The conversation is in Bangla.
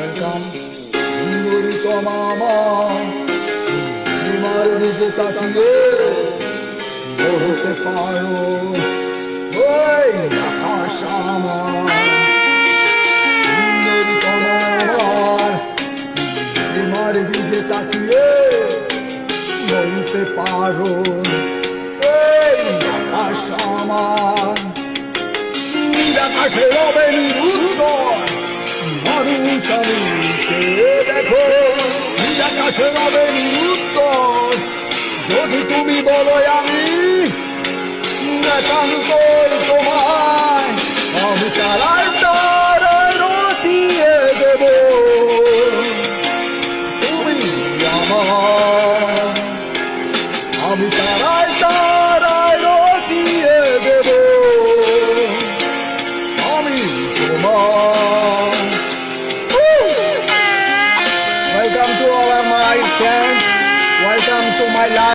ওয়েলকাম সুন্দরী মামা তোমার দিকে তাকিয়ে বলতে পারো ওই আকাশ আমার সুন্দরী আমার তোমার দিকে তাকিয়ে বলতে পারো এই আকাশ আমার আকাশে রবে নিরুত্তর মানুষ আমি দেখো আকাশে রবে নিরুত্তর যদি তুমি বলো আমি একান্তই তোমায় আমি তারাই তারায় রটিয়ে দেব তুমি আমার আমি তারাই তারায় রটিয়ে দেব আমি তোমার। Welcome to all of my friends. Welcome to my life.